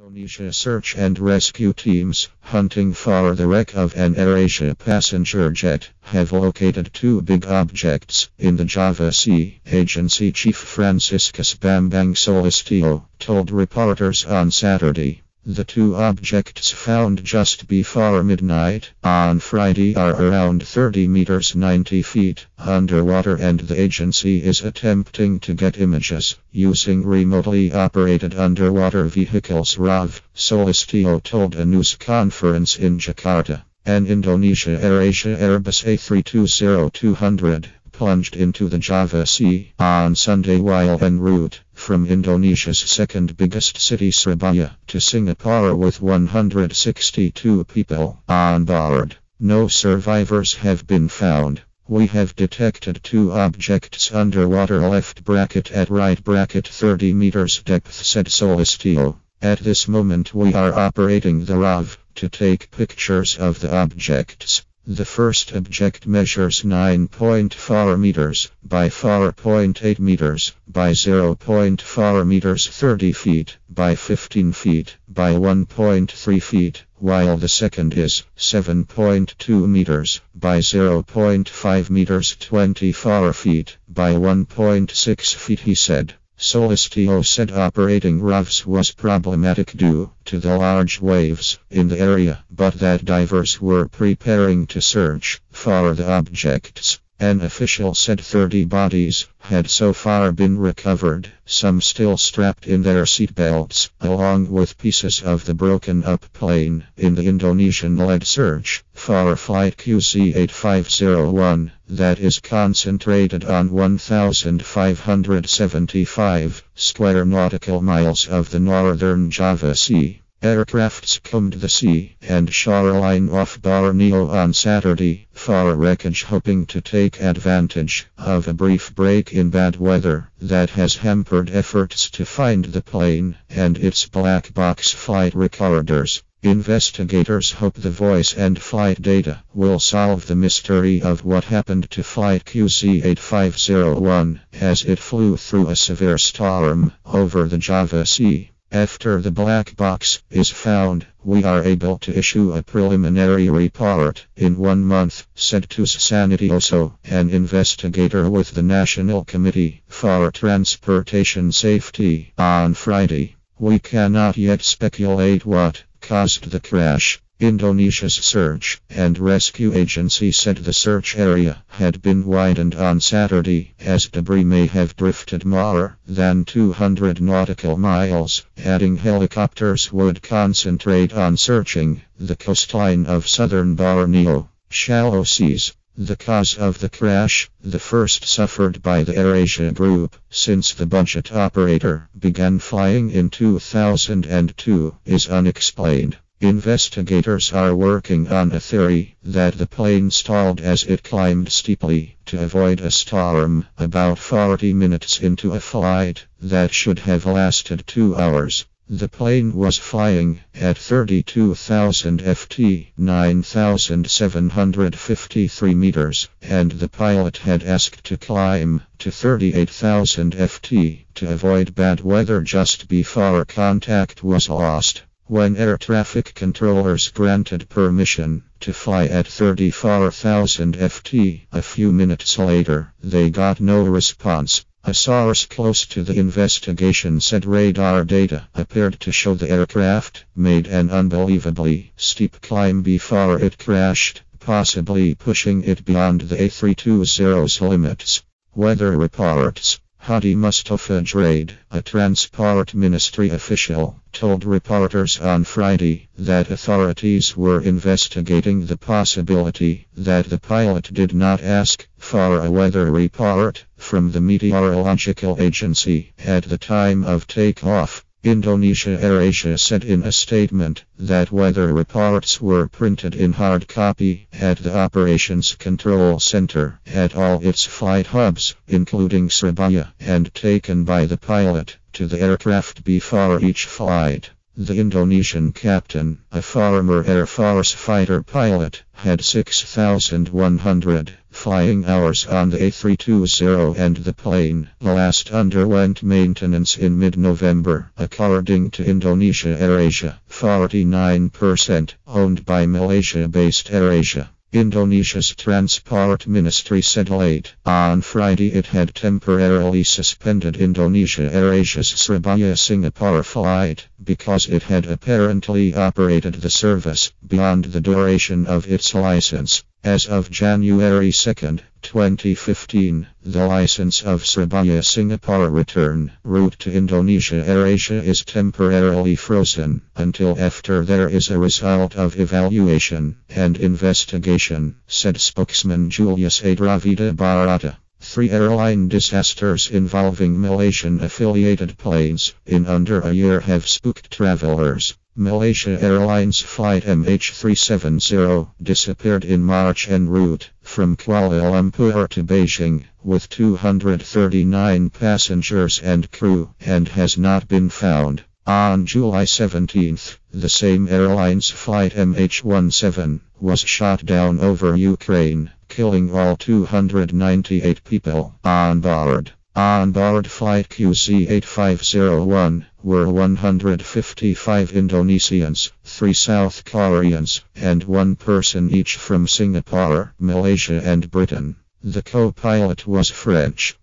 Indonesia search and rescue teams, hunting for the wreck of an AirAsia passenger jet, have located two big objects in the Java Sea. Agency Chief Franciscus Bambang Soelistyo told reporters on Saturday. The two objects found just before midnight on Friday are around 30 meters 90 feet underwater, and the agency is attempting to get images using remotely operated underwater vehicles. RAV, Soelistyo told a news conference in Jakarta. An Indonesia AirAsia Airbus A320-200 plunged into the Java Sea on Sunday while en route from Indonesia's second biggest city Surabaya to Singapore with 162 people on board. No survivors have been found. We have detected two objects underwater at right 30 meters depth, said Soelistyo. At this moment we are operating the RAV to take pictures of the objects. The first object measures 9.4 meters by 4.8 meters by 0.4 meters, 30 feet by 15 feet by 1.3 feet, while the second is 7.2 meters by 0.5 meters, 24 feet by 1.6 feet, he said. Soelistyo said operating RAVs was problematic due to the large waves in the area, but that divers were preparing to search for the objects. An official said 30 bodies had so far been recovered, some still strapped in their seatbelts, along with pieces of the broken-up plane in the Indonesian-led search for Flight QZ8501 that is concentrated on 1,575 square nautical miles of the northern Java Sea. Aircrafts combed the sea and shoreline off Borneo on Saturday for wreckage, hoping to take advantage of a brief break in bad weather that has hampered efforts to find the plane and its black box flight recorders. Investigators hope the voice and flight data will solve the mystery of what happened to Flight QZ8501 as it flew through a severe storm over the Java Sea. After the black box is found, we are able to issue a preliminary report in 1 month, said Soelistyo, an investigator with the National Committee for Transportation Safety, on Friday. We cannot yet speculate what caused the crash. Indonesia's search and rescue agency said the search area had been widened on Saturday as debris may have drifted more than 200 nautical miles, adding helicopters would concentrate on searching the coastline of southern Borneo. Shallow seas. The cause of the crash, the first suffered by the AirAsia Group since the budget operator began flying in 2002, is unexplained. Investigators are working on a theory that the plane stalled as it climbed steeply to avoid a storm about 40 minutes into a flight that should have lasted 2 hours. The plane was flying at 32,000 ft, 9,753 meters, and the pilot had asked to climb to 38,000 ft to avoid bad weather just before contact was lost. When air traffic controllers granted permission to fly at 34,000 ft a few minutes later, they got no response. A source close to the investigation said radar data appeared to show the aircraft made an unbelievably steep climb before it crashed, possibly pushing it beyond the A320's limits. Weather reports. Hadi Mustafa Jraid, a transport ministry official, told reporters on Friday that authorities were investigating the possibility that the pilot did not ask for a weather report from the meteorological agency at the time of takeoff. Indonesia AirAsia said in a statement that weather reports were printed in hard copy at the Operations Control Center at all its flight hubs, including Surabaya, and taken by the pilot to the aircraft before each flight. The Indonesian captain, a former Air Force fighter pilot, had 6,100 flying hours on the A320 and the plane last underwent maintenance in mid-November, according to Indonesia AirAsia, 49% owned by Malaysia-based AirAsia. Indonesia's Transport Ministry said late on Friday it had temporarily suspended Indonesia AirAsia's Surabaya-Singapore flight because it had apparently operated the service beyond the duration of its license. As of January 2, 2015, the license of Surabaya-Singapore return route to Indonesia AirAsia is temporarily frozen until after there is a result of evaluation and investigation, said spokesman Julius Adravida Barata. 3 airline disasters involving Malaysian-affiliated planes in under a year have spooked travelers. Malaysia Airlines flight MH370 disappeared in March en route from Kuala Lumpur to Beijing with 239 passengers and crew and has not been found. On July 17, the same airline's flight MH17 was shot down over Ukraine, killing all 298 people on board. On board flight QZ8501 were 155 Indonesians, 3 South Koreans, and 1 person each from Singapore, Malaysia and Britain. The co-pilot was French.